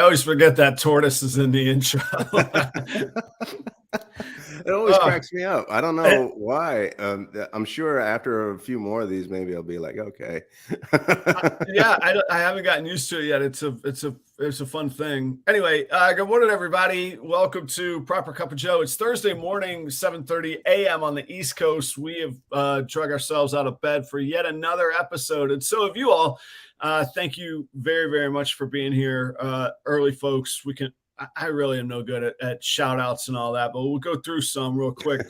always forget that tortoise is in the intro. It always cracks me up. I don't know why. I'm sure after a few more of these, maybe I'll be like, okay. Yeah, I haven't gotten used to it yet. It's a fun thing. Anyway, good morning, everybody. Welcome to Proper Cup of Joe. It's Thursday morning, 7:30 a.m. on the East Coast. We have drug ourselves out of bed for yet another episode, and so have you all. Thank you very, very much for being here early, folks. I really am no good at shout outs and all that, but we'll go through some real quick.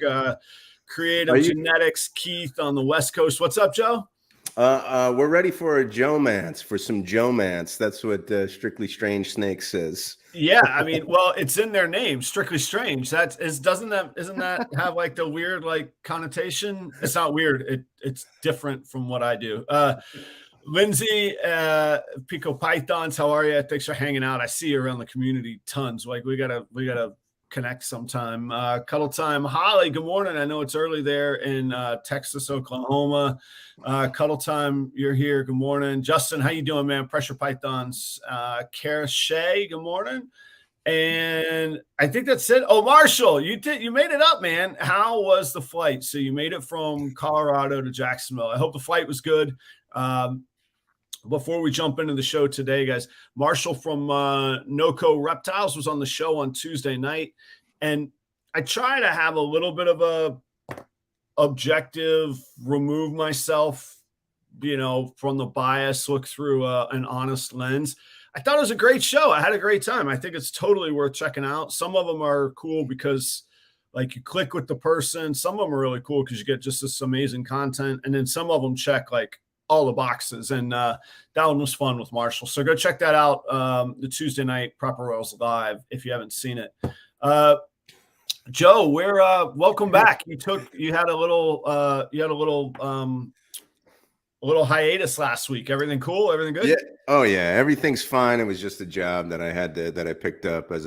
Creative Genetics, Keith on the West Coast. What's up, Joe? We're ready for a Joe-mance, for some Joe-mance. That's what Strictly Strange Snake says. Yeah, I mean, well, it's in their name, Strictly Strange. Isn't that have like the weird like connotation? It's not weird. It's different from what I do. Lindsay, Pico Pythons, how are you? Thanks for hanging out. I see you around the community tons. Like we gotta connect sometime. Cuddle time, Holly. Good morning. I know it's early there in Texas, Oklahoma. Cuddle time, you're here. Good morning, Justin. How you doing, man? Pressure Pythons. Kara Shea. Good morning. And I think that's it. Oh, Marshall, you made it up, man. How was the flight? So you made it from Colorado to Jacksonville. I hope the flight was good. Before we jump into the show today, guys, Marshall from NoCo Reptiles was on the show on Tuesday night, and I try to have a little bit of a objective, remove myself, from the bias, look through an honest lens. I thought it was a great show. I had a great time. I think it's totally worth checking out. Some of them are cool because like you click with the person. Some of them are really cool because you get just this amazing content. And then some of them check like all the boxes. And that one was fun with Marshall. So go check that out. The Tuesday night Proper Royals Live, if you haven't seen it. Joe, we're welcome back. You had a little hiatus last week. Everything cool? Everything good? Yeah. Oh yeah. Everything's fine. It was just a job that I picked up as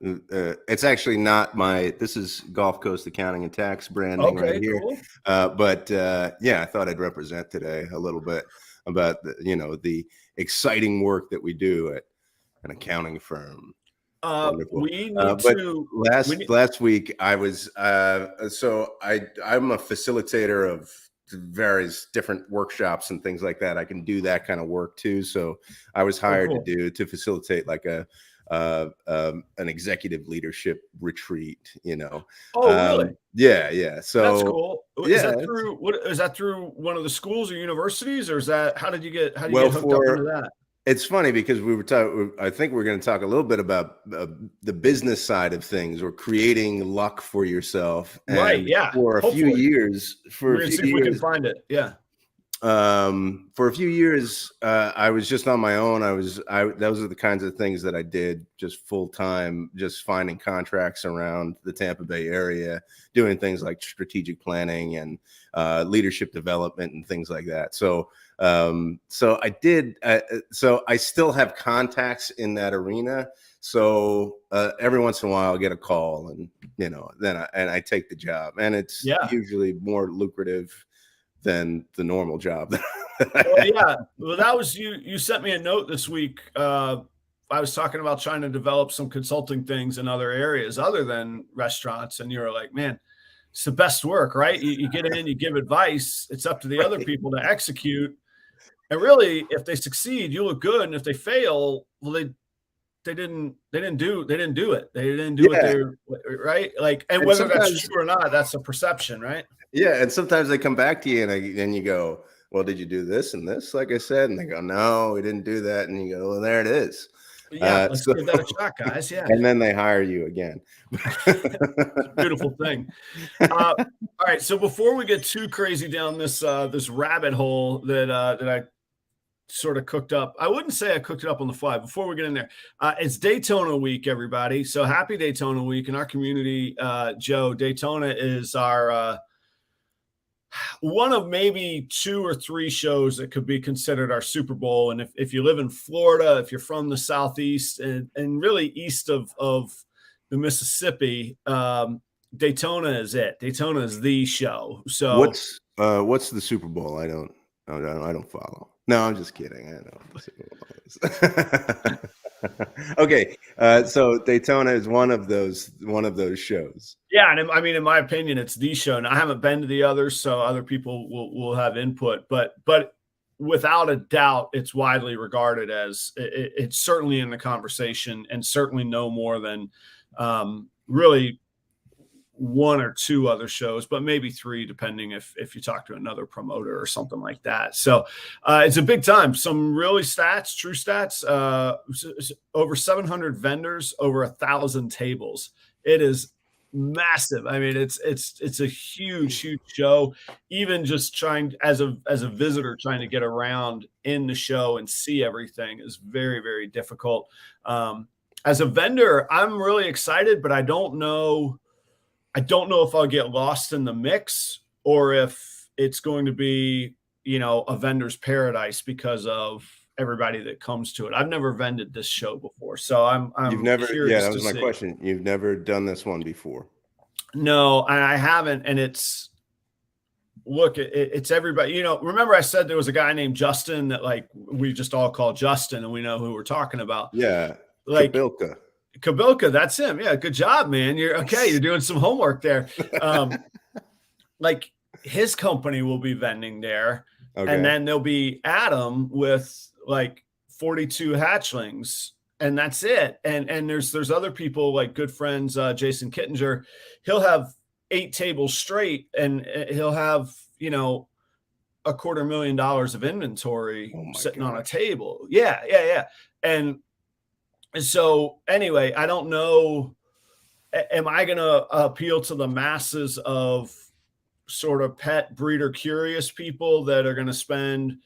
it's actually not this is Gulf Coast Accounting and Tax branding right here. Cool. But I thought I'd represent today a little bit about the exciting work that we do at an accounting firm. We need to. Last week I was I'm a facilitator of various different workshops and things like that. I can do that kind of work too. So I was hired to facilitate like an executive leadership retreat. Really? Yeah. So that's cool. Is that through one of the schools or universities, or is that how did you get hooked up into that? It's funny because we were talking. I think we're going to talk a little bit about the business side of things, or creating luck for yourself. And right. Yeah. For a few years, see if we can find it. Yeah. For a few years, I was just on my own. Those are the kinds of things that I did just full time, just finding contracts around the Tampa Bay area, doing things like strategic planning and leadership development and things like that. So I did. So I still have contacts in that arena. So every once in a while, I'll get a call, and then I take the job, and it's usually more lucrative than the normal job. Well, that was you sent me a note this week. I was talking about trying to develop some consulting things in other areas other than restaurants, and you were like, man, it's the best work, right? You get in, you give advice. It's up to the other people to execute. And really, if they succeed, you look good. And if they fail, well, they didn't do it. They didn't do what they right. Like, and whether that's true or not, that's a perception, right? Yeah. And sometimes they come back to you and you go, well, did you do this and this, like I said? And they go, no, we didn't do that. And you go, well, there it is. Yeah, let's give that a shot, guys. Yeah. And then they hire you again. It's a beautiful thing. All right. So before we get too crazy down this rabbit hole that I sort of cooked up. I wouldn't say I cooked it up on the fly. Before we get in there, it's Daytona week, everybody. So happy Daytona week in our community. Joe, Daytona is our one of maybe 2 or 3 shows that could be considered our Super Bowl. And if you live in Florida, if you're from the Southeast and really east of the Mississippi, Daytona is it. Daytona is the show. So what's the Super Bowl? I don't follow. No, I'm just kidding. I know. Okay, so Daytona is one of those shows. Yeah, and I mean, in my opinion, it's the show. And I haven't been to the others, so other people will have input. But without a doubt, it's widely regarded as it's certainly in the conversation, and certainly no more than really one or two other shows, but maybe three, depending if you talk to another promoter or something like that. So it's a big time. Some really true stats, over 700 vendors, over 1,000 tables. It is massive. I mean, it's a huge show. Even just trying as a visitor, trying to get around in the show and see everything is very, very difficult. As a vendor, I'm really excited, but I don't know if I'll get lost in the mix or if it's going to be, a vendor's paradise because of everybody that comes to it. I've never vended this show before, so I'm You've never, curious that was my see. question. You've never done this one before? No, I haven't. And it's everybody, remember I said there was a guy named Justin that like we just all call Justin and we know who we're talking about. Yeah. Like Kabilka, that's him. Yeah, good job, man. You're doing some homework there. Like his company will be vending there, and then there'll be Adam with like 42 hatchlings, and that's it. And there's other people like good friends, Jason Kittinger. He'll have 8 tables straight, and he'll have $250,000 of inventory sitting on a table. Yeah. And so anyway, I don't know, am I going to appeal to the masses of sort of pet breeder curious people that are going to spend,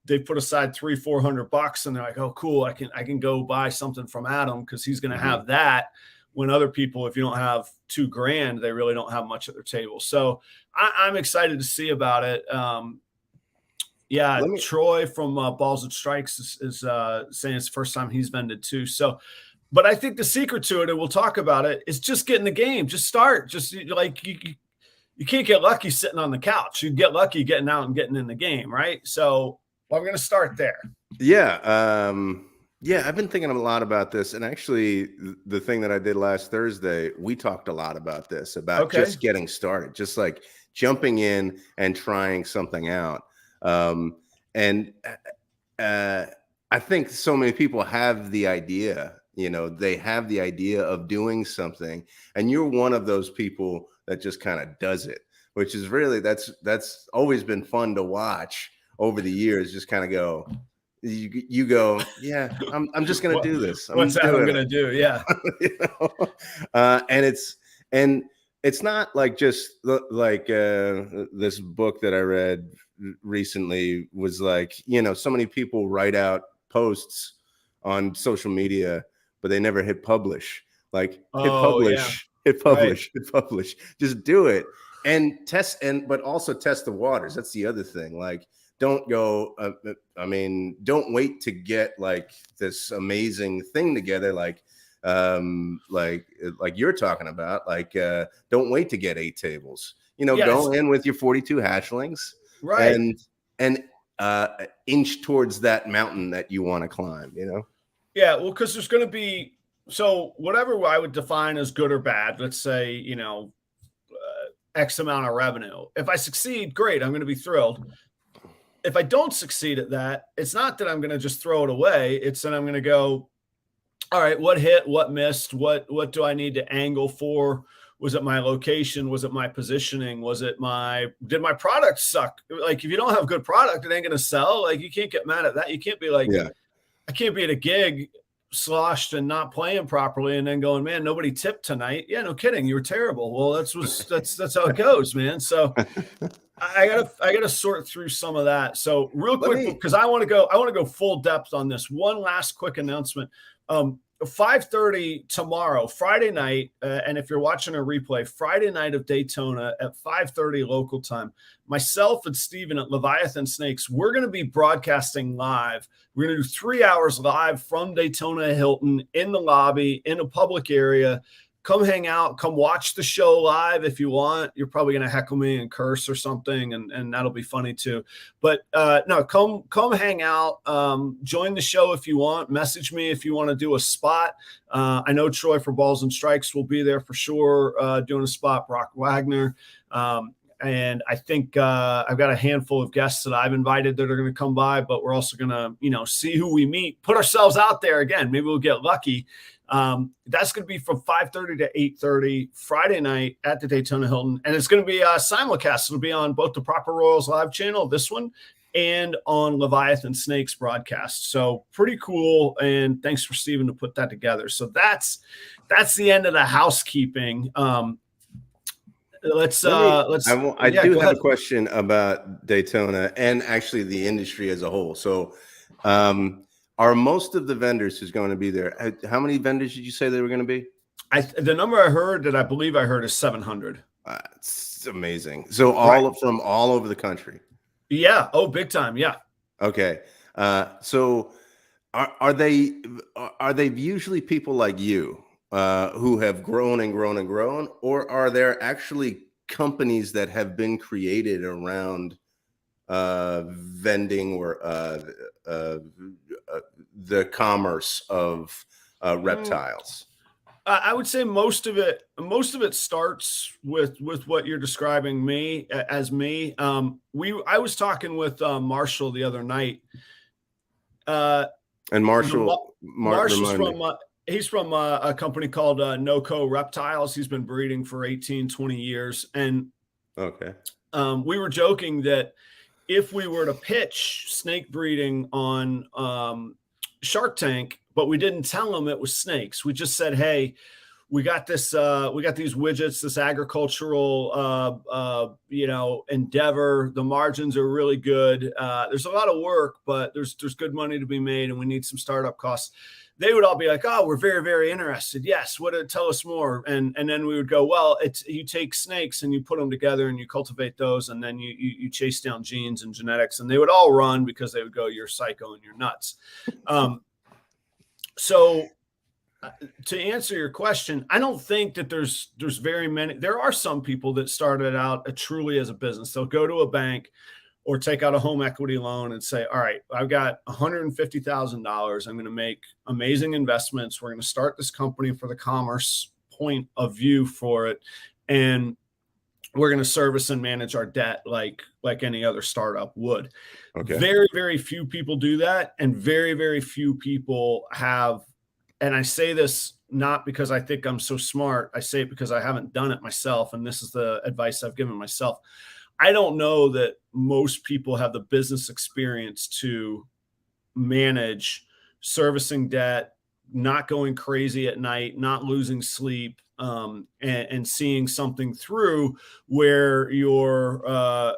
they put aside $300-400 and they're like, oh, cool. I can go buy something from Adam because he's going to have that. When other people, if you don't have $2,000, they really don't have much at their table. So I'm excited to see about it. Yeah, Troy from Balls and Strikes is saying it's the first time he's vended too. So, but I think the secret to it, and we'll talk about it, is just get in the game. Just start. Just like you can't get lucky sitting on the couch. You get lucky getting out and getting in the game, right? So I'm going to start there. Yeah. Yeah, I've been thinking a lot about this. And actually, the thing that I did last Thursday, we talked a lot about this, about just getting started, just like jumping in and trying something out. And I think so many people have the idea, they have the idea of doing something, and you're one of those people that just kind of does it, which is really, that's always been fun to watch over the years. Just kind of go, you go, yeah, I'm just going to do this. What's that I'm going to do? Yeah. And it's not like just like this book that I read recently was like, so many people write out posts on social media, but they never hit publish. Like hit publish. Just do it and test, but also test the waters. That's the other thing. Like, don't go, don't wait to get like this amazing thing together. Like you're talking about, like, don't wait to get 8 tables, go in with your 42 hatchlings. Right. And inch towards that mountain that you want to climb, Yeah. Well, because there's going to be, so whatever I would define as good or bad, let's say, X amount of revenue. If I succeed, great. I'm going to be thrilled. If I don't succeed at that, it's not that I'm going to just throw it away. It's that I'm going to go, all right, what hit, what missed, what do I need to angle for? Was it my location? Was it my positioning? Did my product suck? Like, if you don't have good product, it ain't going to sell. Like, you can't get mad at that. You can't be like, I can't be at a gig sloshed and not playing properly and then going, man, nobody tipped tonight. Yeah, no kidding. You were terrible. Well, that's how it goes, man. So I gotta sort through some of that. So real quick, because I want to go full depth on this. One last quick announcement. 5:30 tomorrow, Friday night, and if you're watching a replay, Friday night of Daytona at 5:30 local time, myself and Steven at Leviathan Snakes, we're going to be broadcasting live. We're going to do 3 hours live from Daytona Hilton in the lobby, in a public area. come hang out, come watch the show live if you want. You're probably going to heckle me and curse or something, and that'll be funny too. But no, come hang out. Join the show if you want. Message me if you want to do a spot. I know Troy for Balls and Strikes will be there for sure, doing a spot. Brock Wagner. And I think I've got a handful of guests that I've invited that are going to come by, but we're also going to, see who we meet, put ourselves out there again. Maybe we'll get lucky. That's going to be from 5:30 to 8:30 Friday night at the Daytona Hilton. And it's going to be simulcast. It'll be on both the Proper Royals live channel, this one, and on Leviathan Snakes broadcast. So pretty cool. And thanks for Steven to put that together. So that's the end of the housekeeping. I do have a question about Daytona and actually the industry as a whole. So, are most of the vendors who's going to be there? How many vendors did you say they were going to be? The number I heard is 700. It's amazing. So from all over the country. Yeah. Oh, big time. Yeah. Okay. So are they usually people like you? Who have grown and grown and grown, or are there actually companies that have been created around vending or the commerce of reptiles? I would say most of it starts with what you're describing me. I was talking with Marshall the other night. And Marshall's from he's from a company called NoCo Reptiles. He's been breeding for 18, 20 years. And we were joking that if we were to pitch snake breeding on Shark Tank, but we didn't tell them it was snakes. We just said, hey, we got this, we got these widgets, this agricultural, endeavor. The margins are really good. There's a lot of work, but there's good money to be made, and we need some startup costs. They would all be like, oh, we're very, very interested. Yes. Tell us more. And then we would go, well, you take snakes and you put them together and you cultivate those. And then you chase down genes and genetics, and they would all run because they would go, you're psycho and you're nuts. So to answer your question, I don't think that there's very many. There are some people that started out truly as a business. They'll go to a bank or take out a home equity loan and say, all right, I've got $150,000. I'm going to make amazing investments. We're going to start this company for the commerce point of view for it. And we're going to service and manage our debt like any other startup would. Okay. Very, very few people do that. And very, very few people have, and I say this not because I think I'm so smart. I say it because I haven't done it myself. And this is the advice I've given myself. I don't know that most people have the business experience to manage servicing debt, not going crazy at night, not losing sleep, and seeing something through where you're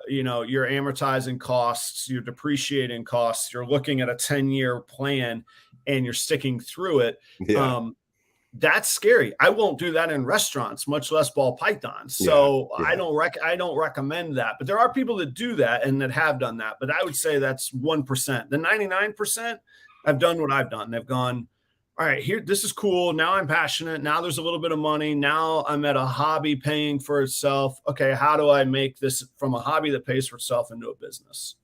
amortizing costs, you're depreciating costs, you're looking at a 10-year plan and you're sticking through it. Yeah. That's scary. I won't do that in restaurants, much less ball pythons. So yeah. I don't recommend that. But there are people that do that and that have done that. But I would say that's 1%. The 99% have done what I've done. They've gone, all right, here, this is cool. Now I'm passionate. Now there's a little bit of money. Now I'm at a hobby paying for itself. Okay, how do I make this from a hobby that pays for itself into a business?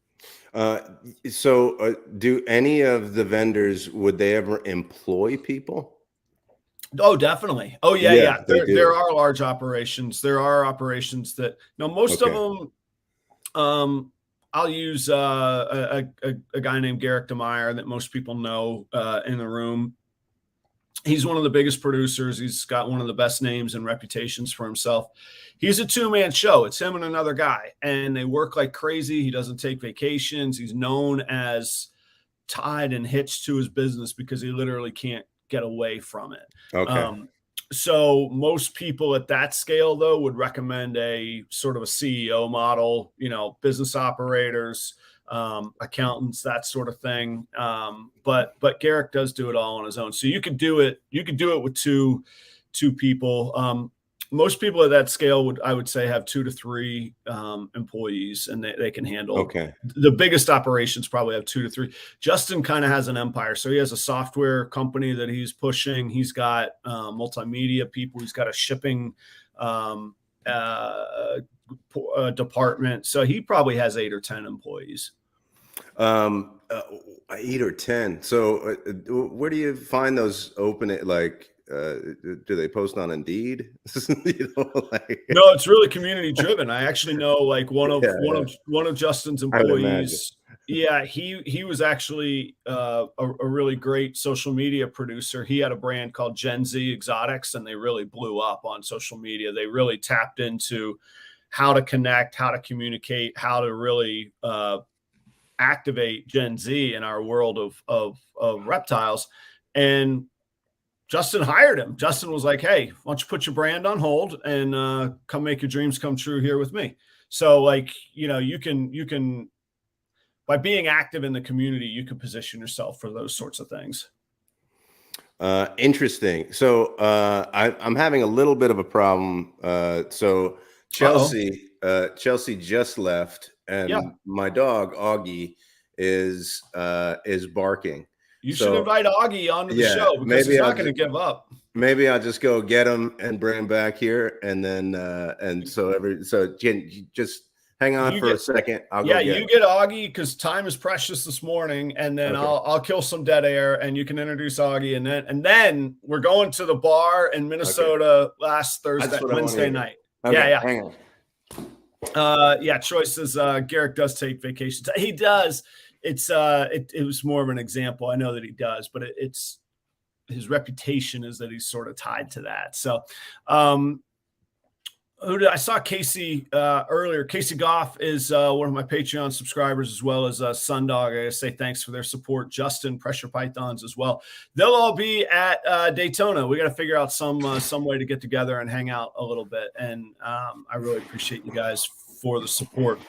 So do any of the vendors, would they ever employ people? Oh, definitely. Oh, yeah. There are large operations. There are operations that most of them. I'll use a guy named Garrick DeMeyer that most people know in the room. He's one of the biggest producers. He's got one of the best names and reputations for himself. He's a two-man show. It's him and another guy, and they work like crazy. He doesn't take vacations. He's known as tied and hitched to his business because he literally can't get away from it. Okay. So most people at that scale, though, would recommend a sort of a CEO model, business operators, accountants, that sort of thing. But Garrick does do it all on his own. So you could do it. You could do it with two people. most people at that scale I would say have 2 to 3 employees, and they can handle. Okay. The biggest operations probably have 2 to 3. Justin kind of has an empire. So he has a software company that he's pushing. He's got multimedia people. He's got a shipping department. So he probably has 8 or 10 employees. 8 or 10. So where do you find those open? Like, do they post on Indeed? You know, like... No, it's really community driven. I actually know like one of Justin's employees. Yeah, he was actually a really great social media producer. He had a brand called Gen Z Exotics, and they really blew up on social media. They really tapped into how to connect, how to communicate, how to really activate Gen Z in our world of reptiles. And Justin hired him. Justin was like, hey, why don't you put your brand on hold and come make your dreams come true here with me. So like, you know, you can, by being active in the community, you can position yourself for those sorts of things. Interesting. So I'm having a little bit of a problem. So Chelsea just left, and my dog Augie is barking. You should invite Augie onto the show, because he's not going to give up. Maybe I'll just go get him and bring him back here, and then so just hang on for a second. You get Augie, because time is precious this morning, and then I'll kill some dead air, and you can introduce Augie, and then we're going to the bar in Minnesota last Wednesday night. Okay, hang on. Troy says Garrick does take vacations. He does. It was more of an example. I know that he does, but it's his reputation is that he's sort of tied to that. So, I saw Casey earlier. Casey Goff is one of my Patreon subscribers, as well as Sundog. I gotta say thanks for their support. Justin, Pressure Pythons as well. They'll all be at Daytona. We got to figure out some way to get together and hang out a little bit. And I really appreciate you guys for the support.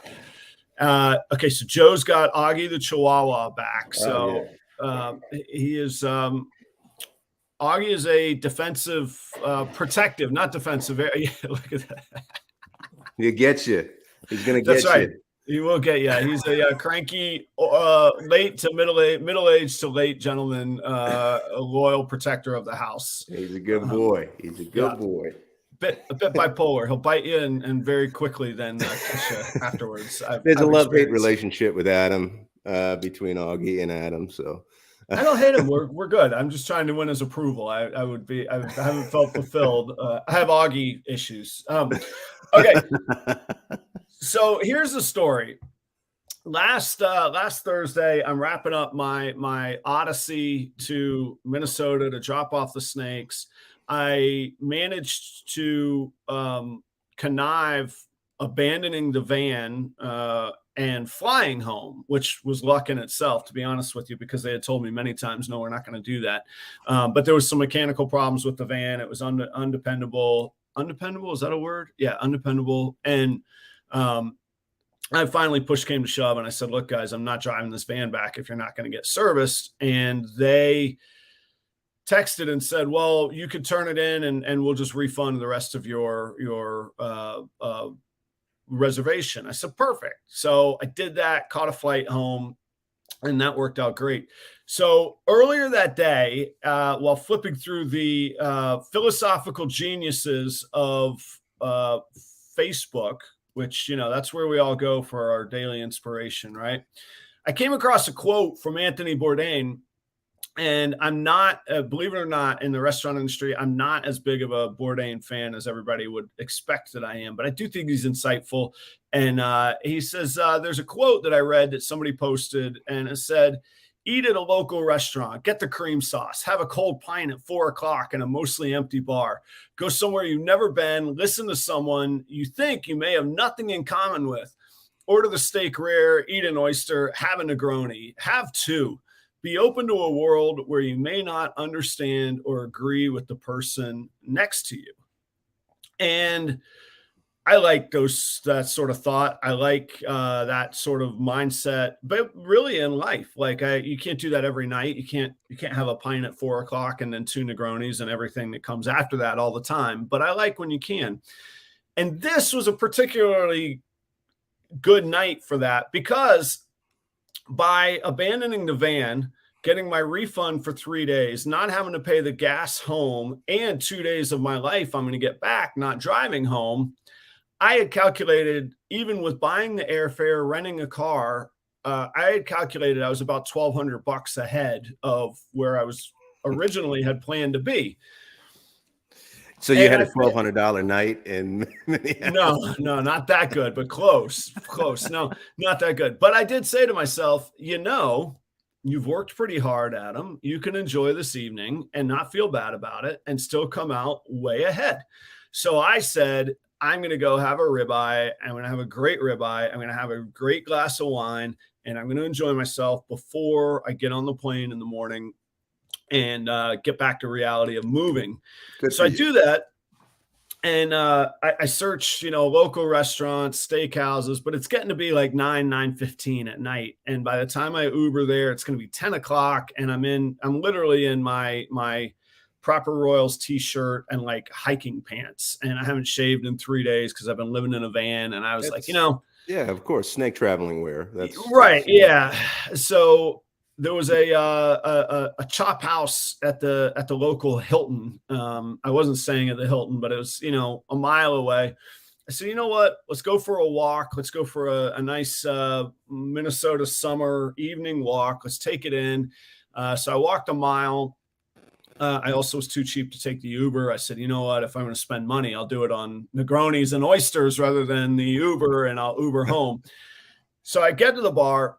Okay, so Joe's got Augie the Chihuahua back. So he is Augie is a defensive, protective, not defensive. Look at that. He'll get you. He's gonna get you. Right. He will get you. He's a cranky, late to middle-aged to late gentleman, a loyal protector of the house. He's a good boy. He's a good boy. A bit bipolar. He'll bite you and very quickly then kiss you afterwards. There's a love-hate relationship with Adam, between Augie and Adam. So I don't hate him. We're good. I'm just trying to win his approval. I haven't felt fulfilled. I have Augie issues. Okay. So here's the story. Last Thursday, I'm wrapping up my odyssey to Minnesota to drop off the snakes. I managed to connive abandoning the van and flying home, which was luck in itself, to be honest with you, because they had told me many times, no, we're not going to do that. But there was some mechanical problems with the van. It was undependable. Undependable, is that a word? Yeah, undependable. And I finally push came to shove, and I said, look, guys, I'm not driving this van back if you're not going to get serviced. And they texted and said, well, you could turn it in and we'll just refund the rest of your reservation. I said, perfect. So I did that, caught a flight home, and that worked out great. So earlier that day, while flipping through the philosophical geniuses of Facebook, which, you know, that's where we all go for our daily inspiration, right? I came across a quote from Anthony Bourdain. And I'm not, believe it or not, in the restaurant industry, I'm not as big of a Bourdain fan as everybody would expect that I am. But I do think he's insightful. And he says, there's a quote that I read that somebody posted, and it said, eat at a local restaurant, get the cream sauce, have a cold pint at 4 o'clock in a mostly empty bar, go somewhere you've never been, listen to someone you think you may have nothing in common with, order the steak rare, eat an oyster, have a Negroni, have two. Be open to a world where you may not understand or agree with the person next to you. And I like that sort of thought. I like that sort of mindset, but really in life, like you can't do that every night. You can't have a pint at 4 o'clock and then 2 Negronis and everything that comes after that all the time. But I like when you can. And this was a particularly good night for that, because by abandoning the van, getting my refund for 3 days, not having to pay the gas home, and 2 days of my life I'm going to get back not driving home, I had calculated, even with buying the airfare, renting a car, I had calculated I was about $1,200 ahead of where I was originally had planned to be. So you had a $1,200 night in Minneapolis? No, not that good, but close. No, not that good. But I did say to myself, you've worked pretty hard, Adam. You can enjoy this evening and not feel bad about it and still come out way ahead. So I said, I'm going to go have a ribeye. I'm going to have a great ribeye. I'm going to have a great glass of wine, and I'm going to enjoy myself before I get on the plane in the morning and get back to reality of moving. So I do that. And I search, local restaurants, steakhouses, but it's getting to be like 9:15 at night. And by the time I Uber there, it's going to be 10 o'clock. And I'm literally in my Proper Royals t-shirt and like hiking pants. And I haven't shaved in 3 days because I've been living in a van. And I was yeah, of course, snake traveling wear. That's right. Yeah. So there was a chop house at the local Hilton. I wasn't staying at the Hilton, but it was, a mile away. I said, you know what? Let's go for a walk. Let's go for a nice Minnesota summer evening walk. Let's take it in. So I walked a mile. I also was too cheap to take the Uber. I said, you know what? If I'm going to spend money, I'll do it on Negronis and oysters rather than the Uber, and I'll Uber home. So I get to the bar.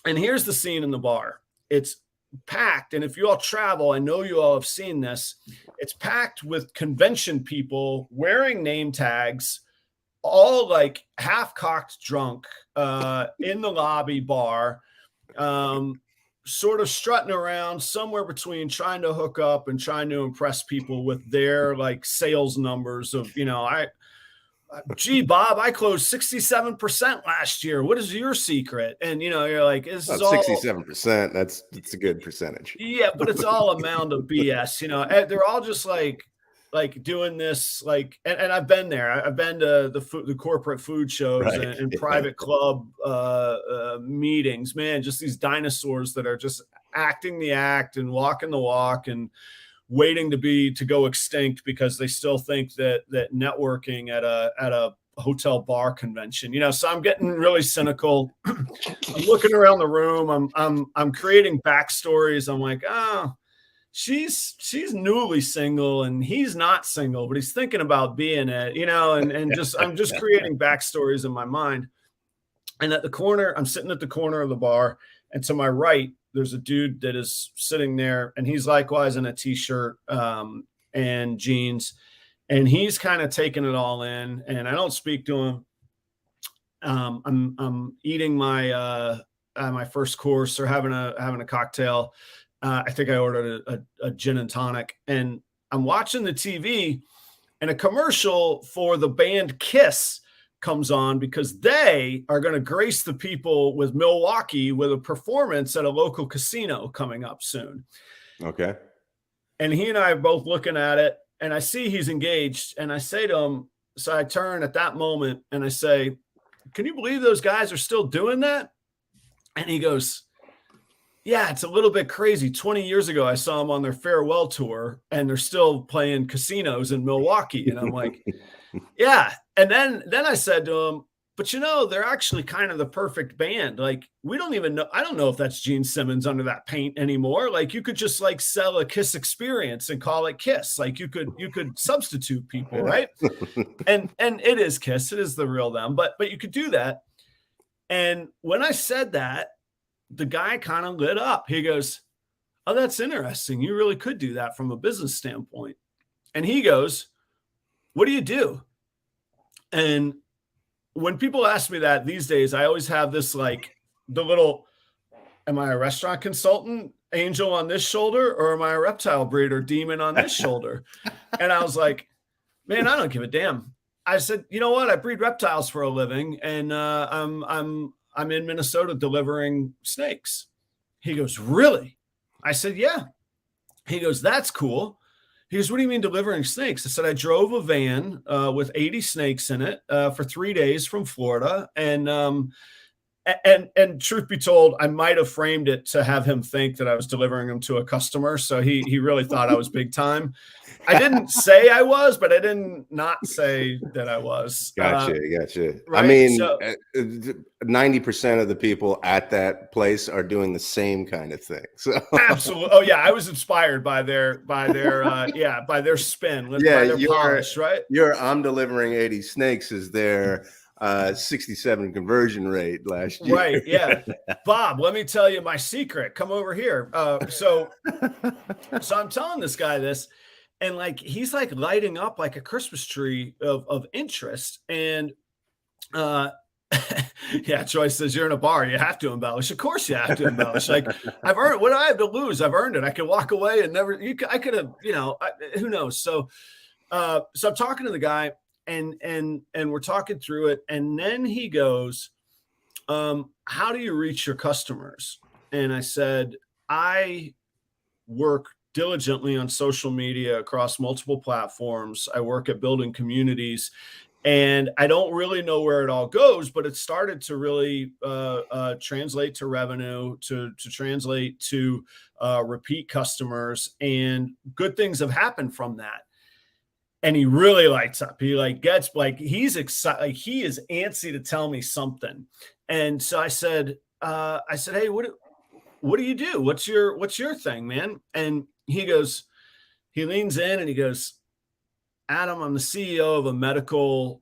And here's the scene in the bar. It's packed. And if you all travel, I know you all have seen this. It's packed with convention people wearing name tags, all like half-cocked drunk in the lobby bar, sort of strutting around somewhere between trying to hook up and trying to impress people with their like sales numbers of, gee, Bob, I closed 67% last year. What is your secret? And, you're like, this is all 67%. That's a good percentage. Yeah, but it's all a mound of BS. They're all just like doing this, like, and I've been there. I've been to the corporate food shows, right, and private club meetings, man, just these dinosaurs that are just acting the act and walking the walk and waiting to go extinct because they still think that networking at a hotel bar convention, so I'm getting really cynical. I'm looking around the room. I'm creating backstories. I'm like, she's newly single and he's not single, but he's thinking about being it, and I'm just creating backstories in my mind. And I'm sitting at the corner of the bar, and to my right, there's a dude that is sitting there, and he's likewise in a t-shirt and jeans, and he's kind of taking it all in. And I don't speak to him. I'm eating my first course, or having a cocktail. I think I ordered a gin and tonic, and I'm watching the TV, and a commercial for the band Kiss comes on because they are going to grace the people with Milwaukee with a performance at a local casino coming up soon. Okay. And he and I are both looking at it, and I see he's engaged, and I say to him, so I turn at that moment and I say, can you believe those guys are still doing that? And he goes, yeah, it's a little bit crazy. 20 years ago, I saw them on their farewell tour, and they're still playing casinos in Milwaukee. And I'm like, yeah. And then I said to him, but they're actually kind of the perfect band. Like, we don't even know. I don't know if that's Gene Simmons under that paint anymore. Like, you could just like sell a Kiss experience and call it Kiss. Like, you could substitute people, right? and it is Kiss. It is the real them. But you could do that. And when I said that, the guy kind of lit up. He goes, oh, that's interesting. You really could do that from a business standpoint. And he goes, what do you do? And when people ask me that these days, I always have this, like, the little, am I a restaurant consultant, angel on this shoulder, or am I a reptile breeder, demon on this shoulder? And I was like, man, I don't give a damn. I said, you know what? I breed reptiles for a living, and I'm in Minnesota delivering snakes. He goes, really? I said, yeah. He goes, that's cool. He goes, what do you mean delivering snakes? I said, I drove a van with 80 snakes in it for 3 days from Florida. And truth be told, I might have framed it to have him think that I was delivering them to a customer. So he really thought I was big time. I didn't say I was, but I didn't not say that I was. Gotcha. Right? I mean, So, 90% of the people at that place are doing the same kind of thing. So absolutely. Oh yeah, I was inspired by their by their spin, by their polish, right? I'm delivering 80 snakes is their 67 conversion rate last year. Right. Yeah. Bob, let me tell you my secret. Come over here. So I'm telling this guy this, and like he's like lighting up like a Christmas tree of interest. And yeah, Joyce says you're in a bar, you have to embellish. Of course you have to embellish. Like I've earned what do I have to lose? I've earned it. I could walk away and never I could have, who knows. So I'm talking to the guy, and we're talking through it, and then he goes, how do you reach your customers? And I said, I work diligently on social media across multiple platforms. I work at building communities, and I don't really know where it all goes, but it started to really translate to revenue, to translate to repeat customers, and good things have happened from that. And he really lights up. He like gets like he's excited. Like, he is antsy to tell me something. And so I said, hey, what do you do? What's your thing, man? And he leans in and he goes, Adam, I'm the CEO of a medical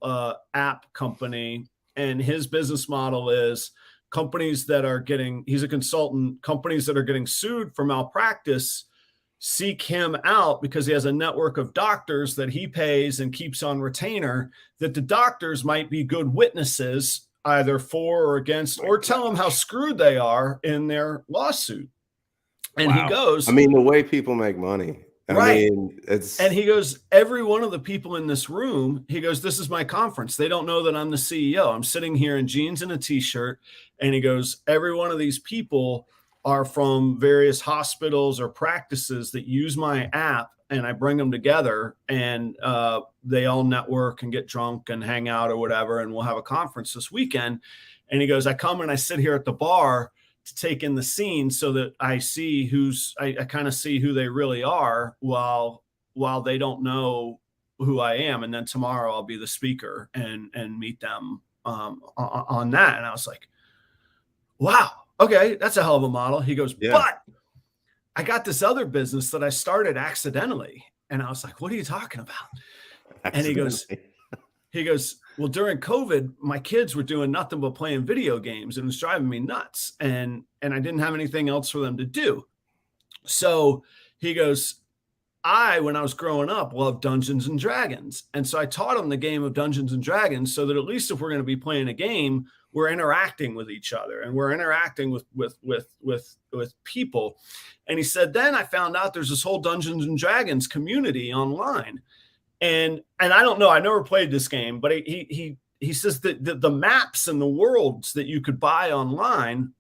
app company, and his business model is companies that are getting, he's a consultant, companies that are getting sued for malpractice seek him out because he has a network of doctors that he pays and keeps on retainer, that the doctors might be good witnesses either for or against, or tell them how screwed they are in their lawsuit. And wow. He goes, I mean, the way people make money. Right. I mean, and he goes, every one of the people in this room, he goes, this is my conference. They don't know that I'm the CEO. I'm sitting here in jeans and a t-shirt. And he goes, every one of these people are from various hospitals or practices that use my app, and I bring them together, and they all network and get drunk and hang out or whatever. And we'll have a conference this weekend. And he goes, I come and I sit here at the bar to take in the scene so that I see I kind of see who they really are while they don't know who I am. And then tomorrow I'll be the speaker and meet them on that. And I was like, wow, okay, that's a hell of a model. He goes, yeah. But I got this other business that I started accidentally. And I was like, what are you talking about? And he goes, well, during COVID, my kids were doing nothing but playing video games, and it was driving me nuts. And I didn't have anything else for them to do. So he goes, when I was growing up, loved Dungeons and Dragons. And so I taught him the game of Dungeons and Dragons, so that at least if we're going to be playing a game, we're interacting with each other and we're interacting with people. And he said, then I found out there's this whole Dungeons and Dragons community online. And I don't know, I never played this game, but he says that the maps and the worlds that you could buy online,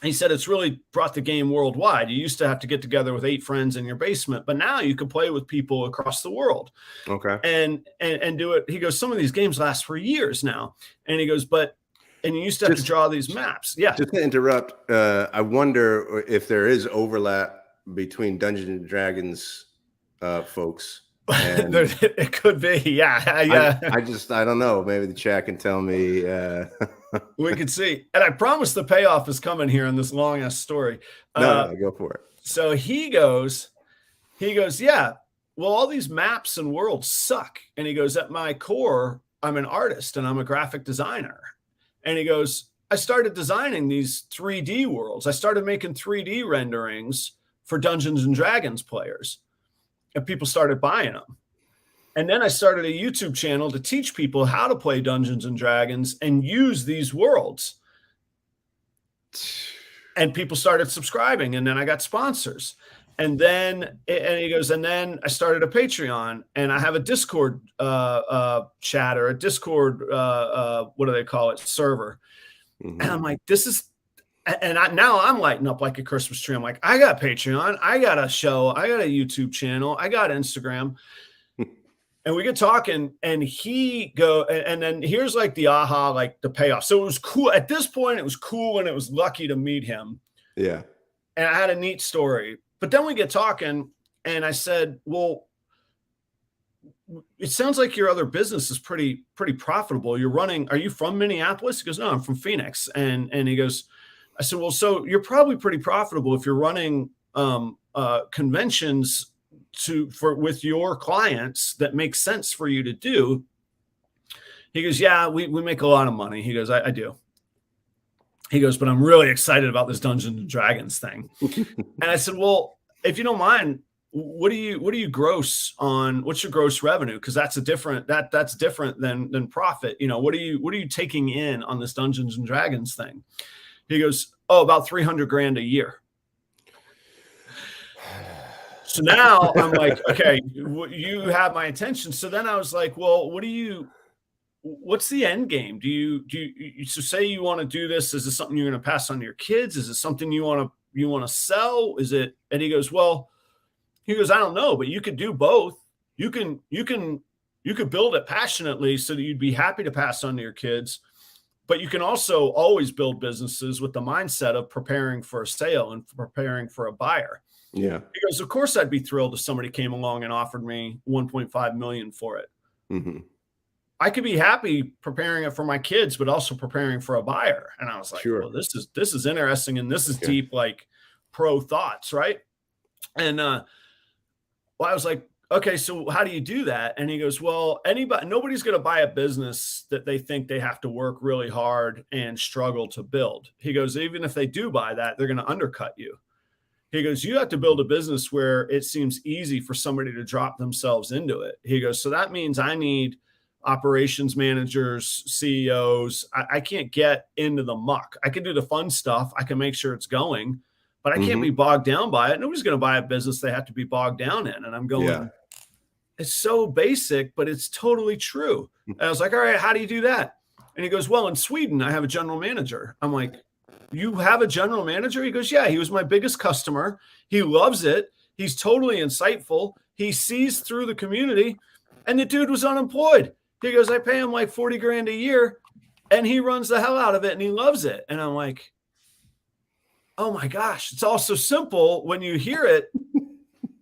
he said it's really brought the game worldwide. You used to have to get together with 8 friends in your basement, but now you can play with people across the world. Okay. And do it. He goes, some of these games last for years now. And he goes, and you used to have to draw these maps. Yeah. Just to interrupt, I wonder if there is overlap between Dungeons and Dragons folks. And it could be. Yeah. I don't know. Maybe the chat can tell me. We can see. And I promise the payoff is coming here in this long ass story. No, go for it. So he goes, yeah, well, all these maps and worlds suck. And he goes, at my core, I'm an artist and I'm a graphic designer. And he goes, I started designing these 3D worlds. I started making 3D renderings for Dungeons and Dragons players, and people started buying them. And then I started a YouTube channel to teach people how to play Dungeons and Dragons and use these worlds. And people started subscribing, and then I got sponsors. And then, and he goes, and then I started a Patreon, and I have a Discord chat, or a Discord, what do they call it, server. And I'm like, this is, and now I'm lighting up like a Christmas tree. I'm like, I got Patreon, I got a show, I got a YouTube channel, I got Instagram. And we get talking, and and then here's like the aha, like the payoff. So it was cool. At this point, it was cool, and it was lucky to meet him. Yeah. And I had a neat story. But then we get talking, and I said, well, it sounds like your other business is pretty profitable. Are you from Minneapolis? He goes, no, I'm from Phoenix. And he goes, I said, well, so you're probably pretty profitable if you're running conventions with your clients that make sense for you to do. He goes, yeah, we make a lot of money. He goes, I do. He goes, but I'm really excited about this Dungeons and Dragons thing. And I said, well, if you don't mind, what do you gross on? What's your gross revenue? Because that's different than profit. You know, what are you taking in on this Dungeons and Dragons thing? He goes, oh, about 300 grand a year. So now I'm like, okay, you have my attention. So then I was like, well, what's the end game? Do you so say you want to do this? Is this something you're going to pass on to your kids? Is it something you want to sell? Is it? And he goes, I don't know, but you could do both. You could build it passionately so that you'd be happy to pass on to your kids, but you can also always build businesses with the mindset of preparing for a sale and preparing for a buyer. Yeah. He goes, of course I'd be thrilled if somebody came along and offered me 1.5 million for it. Mm-hmm. I could be happy preparing it for my kids, but also preparing for a buyer. And I was like, sure. well, this is interesting. And this is deep, like pro thoughts. Right. And, I was like, okay, so how do you do that? And he goes, well, nobody's going to buy a business that they think they have to work really hard and struggle to build. He goes, even if they do buy that, they're going to undercut you. He goes, you have to build a business where it seems easy for somebody to drop themselves into it. He goes, so that means I need operations managers, CEOs. I can't get into the muck. I can do the fun stuff. I can make sure it's going, but I can't be bogged down by it. Nobody's going to buy a business they have to be bogged down in. And I'm going, it's so basic, but it's totally true. And I was like, all right, how do you do that? And he goes, well, in Sweden, I have a general manager. I'm like, you have a general manager? He goes, yeah, he was my biggest customer. He loves it. He's totally insightful. He sees through the community, and the dude was unemployed. He goes, I pay him like 40 grand a year, and he runs the hell out of it, and he loves it. And I'm like, oh my gosh, it's all so simple when you hear it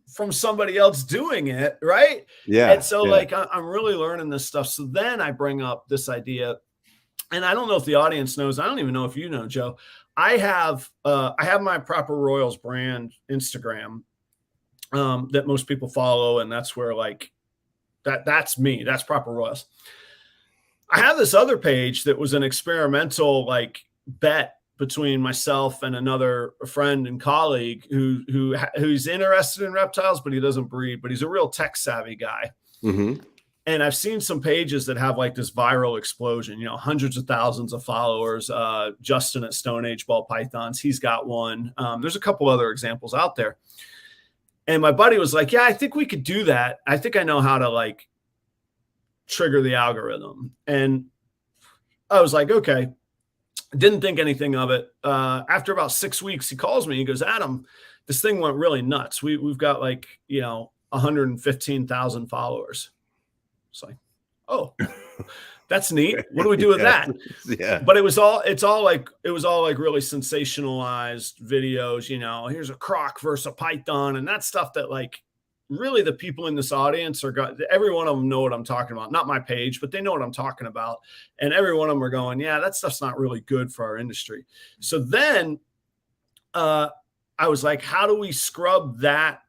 from somebody else doing it, right? Yeah. And so like, I'm really learning this stuff. So then I bring up this idea, and I don't know if the audience knows, I don't even know if you know, Joe, I have my Proper Royals brand Instagram that most people follow. And that's where like, that's me, that's Proper Royals. I have this other page that was an experimental like bet between myself and another friend and colleague who's interested in reptiles, but he doesn't breed, but he's a real tech savvy guy. Mm-hmm. And I've seen some pages that have like this viral explosion, hundreds of thousands of followers. Justin at Stone Age Ball Pythons, he's got one. There's a couple other examples out there. And my buddy was like, yeah, I think we could do that. I think I know how to like trigger the algorithm. And I was like, okay. Didn't think anything of it. After about 6 weeks, he calls me. He goes, Adam, this thing went really nuts. We've got like, 115,000 followers. It's like, oh, that's neat. What do we do with that? Yeah. But it was all like really sensationalized videos. Here's a croc versus a python, and that stuff that like really the people in this audience every one of them know what I'm talking about. Not my page, but they know what I'm talking about. And every one of them are going, yeah, that stuff's not really good for our industry. So then I was like, how do we scrub that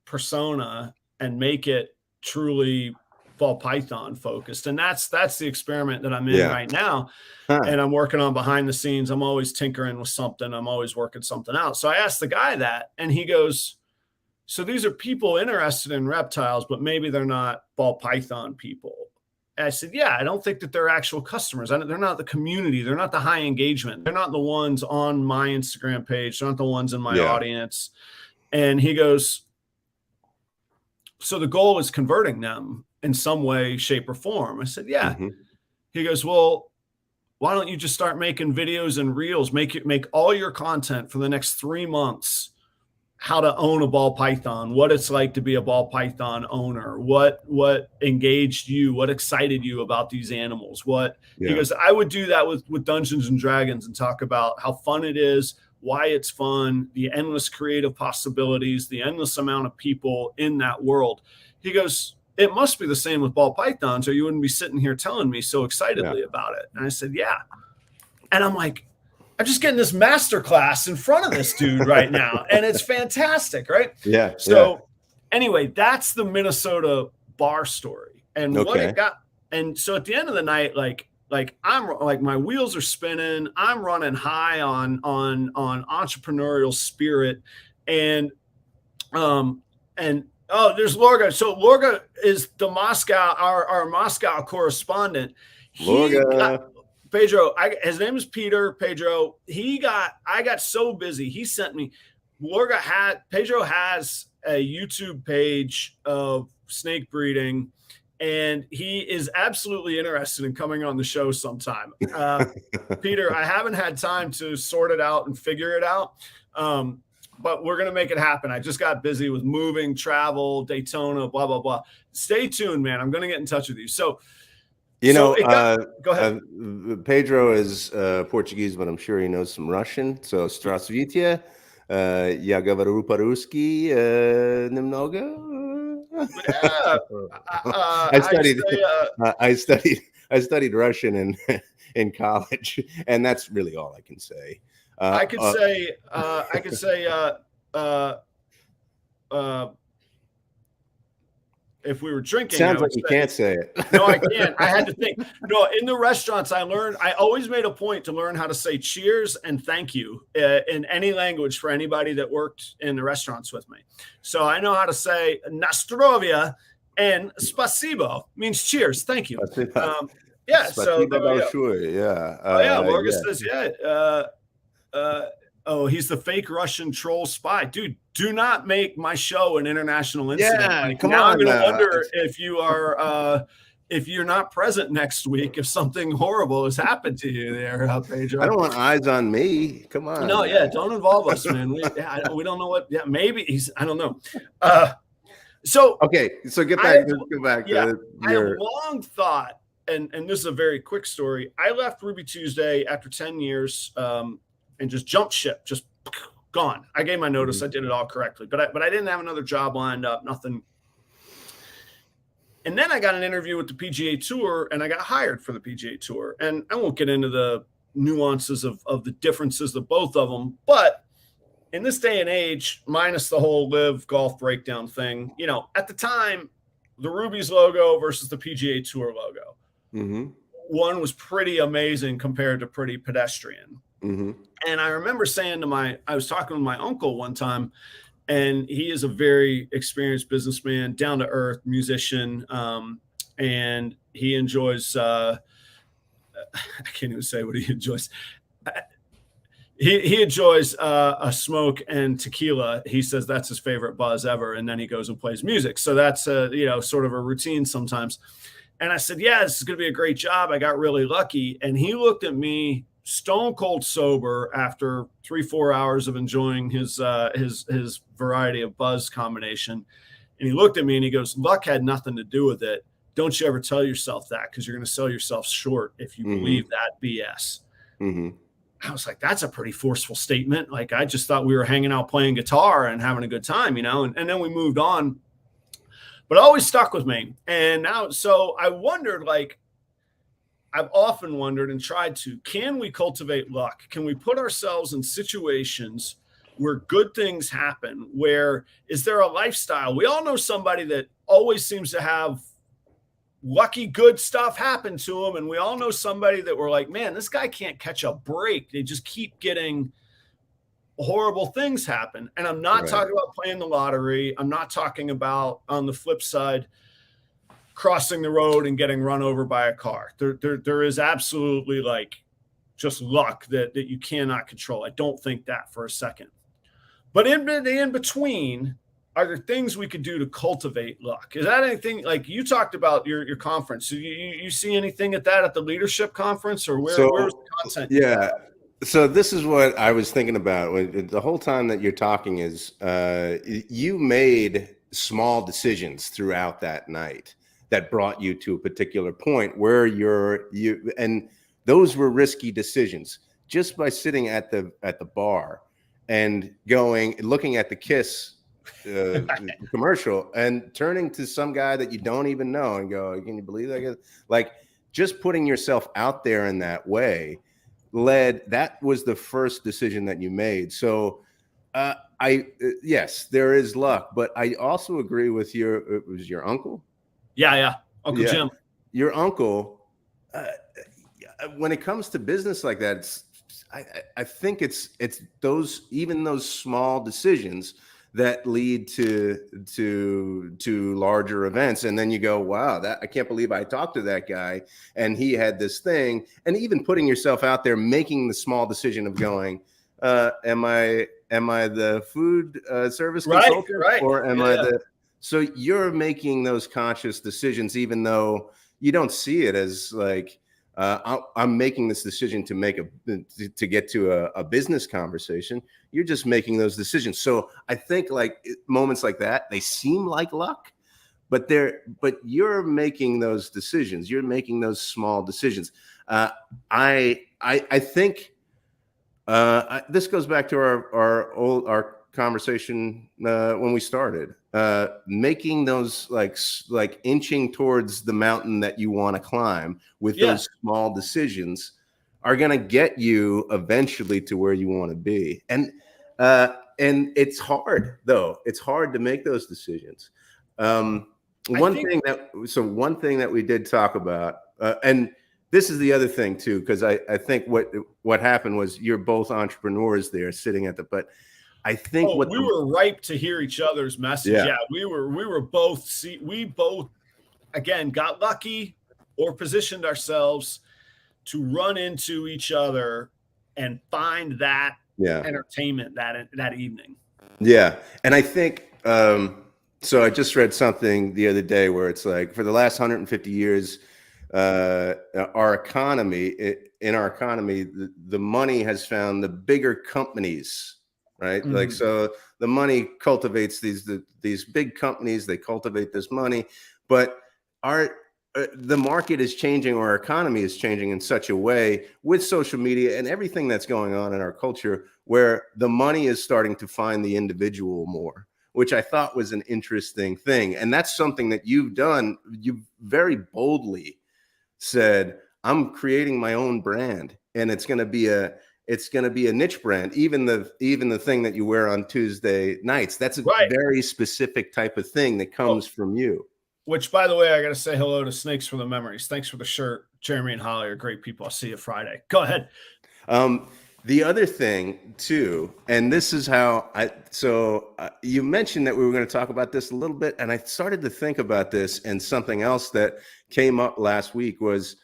persona and make it truly ball python focused? And that's the experiment that I'm in right now. And I'm working on behind the scenes. I'm always tinkering with something. I'm always working something out. So I asked the guy that, and he goes, so these are people interested in reptiles, but maybe they're not ball python people. And I said, yeah, I don't think that they're actual customers. They're not the community. They're not the high engagement. They're not the ones on my Instagram page. They're not the ones in my audience. And he goes, so the goal is converting them in some way, shape, or form. I said, yeah. He goes, well, why don't you just start making videos and reels, make all your content for the next 3 months, how to own a ball python, what it's like to be a ball python owner, what engaged you, what excited you about these animals, he goes, I would do that with Dungeons and Dragons and talk about how fun it is, why it's fun, the endless creative possibilities, the endless amount of people in that world. He goes, it must be the same with ball pythons, or you wouldn't be sitting here telling me so excitedly about it. And I said, yeah. And I'm like, I'm just getting this master class in front of this dude right now. And it's fantastic, right? Yeah. So anyway, that's the Minnesota bar story. And what it got. And so at the end of the night, like I'm like, my wheels are spinning. I'm running high on entrepreneurial spirit. And oh, there's Lorga. So Lorga is the Moscow, our Moscow correspondent. Pedro, his name is Peter. Pedro, I got so busy. He sent me, Pedro has a YouTube page of snake breeding, and he is absolutely interested in coming on the show sometime. Peter, I haven't had time to sort it out and figure it out. But we're going to make it happen. I just got busy with moving, travel, Daytona, blah, blah, blah. Stay tuned, man. I'm going to get in touch with you. So, go ahead. Pedro is Portuguese, but I'm sure he knows some Russian. So, Здравствуйте. Я говорю по-русски немного. I studied Russian in college, and that's really all I can say. I could say, if we were drinking, sounds like you can't say it. No, I can't. I had to think. No, in the restaurants, I always made a point to learn how to say cheers and thank you in any language for anybody that worked in the restaurants with me. So I know how to say Nastrovia and spasibo means cheers, thank you. Yeah. So Lorga says, he's the fake Russian troll spy. Dude, do not make my show an international incident. Yeah, come on. I'm going to wonder if you are, if you're not present next week, if something horrible has happened to you there, Pedro. I don't want eyes on me. Come on. No, don't involve us, man. We don't know what. Yeah, maybe I don't know. So get back. Go back. Yeah, I have long thought, and this is a very quick story. I left Ruby Tuesday after 10 years. And just jumped ship, just gone. I gave my notice. I did it all correctly, but I didn't have another job lined up, nothing. And then I got an interview with the PGA Tour, and I got hired for the PGA Tour. And I won't get into the nuances of the differences of both of them, but in this day and age, minus the whole live golf breakdown thing, at the time, the Ruby's logo versus the PGA Tour logo. One was pretty amazing compared to pretty pedestrian. And I remember saying I was talking with my uncle one time, and he is a very experienced businessman, down to earth musician. And he enjoys, I can't even say what he enjoys. He enjoys a smoke and tequila. He says that's his favorite buzz ever. And then he goes and plays music. So that's sort of a routine sometimes. And I said, yeah, this is going to be a great job. I got really lucky. And he looked at me stone cold sober after 3-4 hours of enjoying his variety of buzz combination. And he looked at me and he goes, luck had nothing to do with it. Don't you ever tell yourself that, because you're going to sell yourself short if you believe that BS. I was like, that's a pretty forceful statement. Like, I just thought we were hanging out playing guitar and having a good time, and then we moved on. But it always stuck with me. And now, so I wondered, I've often wondered and tried to, can we cultivate luck? Can we put ourselves in situations where good things happen? Where is there a lifestyle? We all know somebody that always seems to have lucky, good stuff happen to them. And we all know somebody that we're like, man, this guy can't catch a break. They just keep getting horrible things happen. And I'm not talking about playing the lottery. I'm not talking about, on the flip side, crossing the road and getting run over by a car. There is absolutely just luck that you cannot control. I don't think that for a second. But in between, are there things we could do to cultivate luck? Is that anything like you talked about your conference? So you see anything at the leadership conference, or where's So the content you yeah, got? so this is what I was thinking about the whole time that you're talking is you made small decisions throughout that night that brought you to a particular point where and those were risky decisions just by sitting at the bar and looking at the Kiss commercial and turning to some guy that you don't even know and go, can you believe that? Like just putting yourself out there in that way that was the first decision that you made. So yes, there is luck, but I also agree with it was your uncle. Yeah, Uncle Jim. Your uncle. When it comes to business like that, I think it's those small decisions that lead to larger events. And then you go, wow, I can't believe I talked to that guy and he had this thing. And even putting yourself out there, making the small decision of going, am I the food service consultant, or am I the? So you're making those conscious decisions, even though you don't see it as like, I'm making this decision to get to a business conversation. You're just making those decisions. So I think like moments like that, they seem like luck, but you're making those decisions. You're making those small decisions. I think this goes back to our conversation when we started. Making those like inching towards the mountain that you want to climb with those small decisions are going to get you eventually to where you want to be. And it's hard though. It's hard to make those decisions. One thing that we did talk about, and this is the other thing too, because I think what happened was you're both entrepreneurs there sitting but I think we were ripe to hear each other's message. Yeah, we both again got lucky or positioned ourselves to run into each other and find that entertainment that evening. Yeah, and I think so. I just read something the other day where it's like for the last 150 years, our economy, the money has found the bigger companies. Right. Mm-hmm. Like, so the money cultivates these big companies, they cultivate this money, but the market is changing, or our economy is changing in such a way with social media and everything that's going on in our culture where the money is starting to find the individual more, which I thought was an interesting thing. And that's something that you've done. You very boldly said, I'm creating my own brand, and it's going to be a niche brand. Even the thing that you wear on Tuesday nights, that's a very specific type of thing that comes from you. Which, by the way, I got to say hello to Snakes for the Memories. Thanks for the shirt. Jeremy and Holly are great people. I'll see you Friday. Go ahead. The other thing too, and this is how you mentioned that we were going to talk about this a little bit, and I started to think about this, and something else that came up last week was,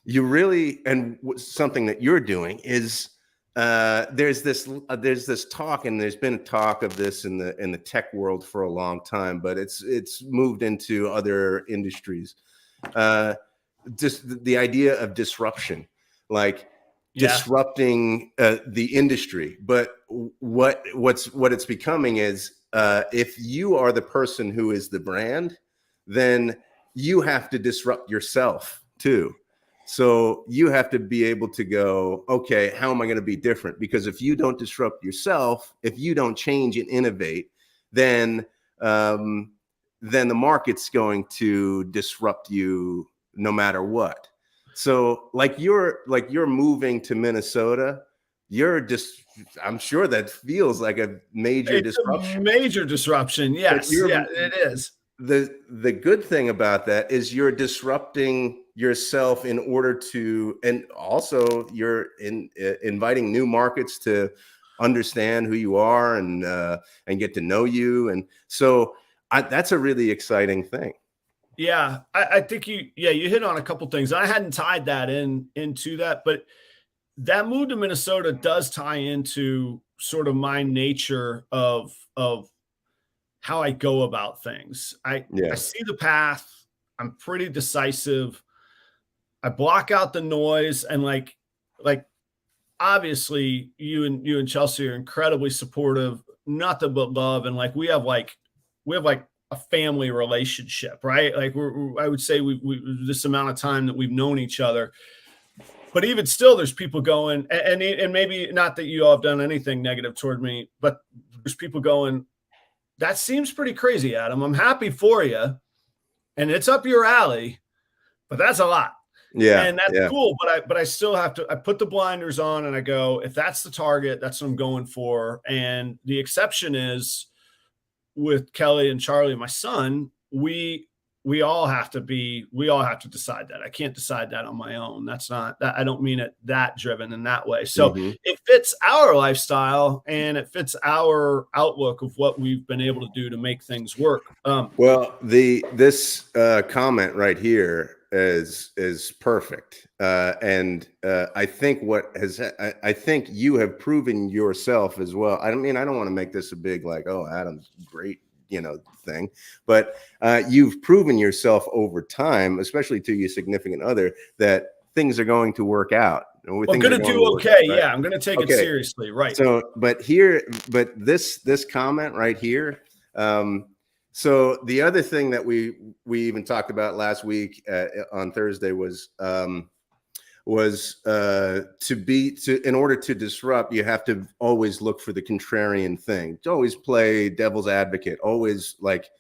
you really, and something that you're doing is there's this talk, and there's been a talk of this in the tech world for a long time, but it's moved into other industries. Just the idea of disruption, like disrupting the industry. But what it's becoming is if you are the person who is the brand, then you have to disrupt yourself too. So you have to be able to go, okay, how am I going to be different? Because if you don't disrupt yourself, if you don't change and innovate, then the market's going to disrupt you no matter what. So like you're moving to Minnesota, I'm sure that feels like a major disruption. A major disruption. Yes. Yeah, it is. The good thing about that is you're disrupting yourself in order to, and also you're inviting new markets to understand who you are and get to know you. And so that's a really exciting thing. Yeah, I think you hit on a couple things. I hadn't tied that into that, but that move to Minnesota does tie into sort of my nature of how I go about things. I see the path. I'm pretty decisive. I block out the noise, and like obviously you and Chelsea are incredibly supportive, nothing but love, and like we have like a family relationship, right? Like I would say we this amount of time that we've known each other. But even still, there's people going, and maybe not that you all have done anything negative toward me, but there's people going, that seems pretty crazy, Adam. I'm happy for you, and it's up your alley, but that's a lot. Yeah. And that's cool. But I still have to, I put the blinders on and I go, if that's the target, that's what I'm going for. And the exception is with Kelly and Charlie, my son, we all have to decide that. I can't decide that on my own. That's not that. I don't mean it that driven in that way. So it fits our lifestyle and it fits our outlook of what we've been able to do to make things work. Well, this comment right here is perfect. And I think I think you have proven yourself as well. I mean, I don't want to make this a big, like, oh, Adam's great, thing, but you've proven yourself over time, especially to your significant other, that things are going to work out. I'm going to do okay. Out, right? Yeah. I'm going to take it seriously. Right. So, but this comment right here. So the other thing that we even talked about last week on Thursday was in order to disrupt, you have to always look for the contrarian thing. Always play devil's advocate. Always. What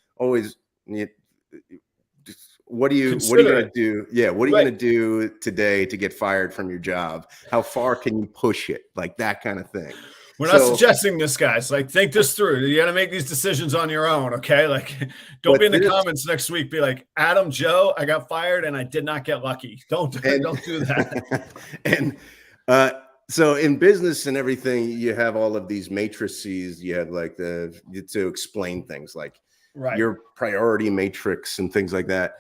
are you going to do? Yeah. What are you going to do today to get fired from your job? How far can you push it? Like that kind of thing. We're not suggesting this, guys. Like, think this through. You got to make these decisions on your own, okay? Like, don't be in the comments next week. Be like, Adam, Joe, I got fired and I did not get lucky. Don't do that. And so in business and everything, you have all of these matrices. You have like to explain things like your priority matrix and things like that.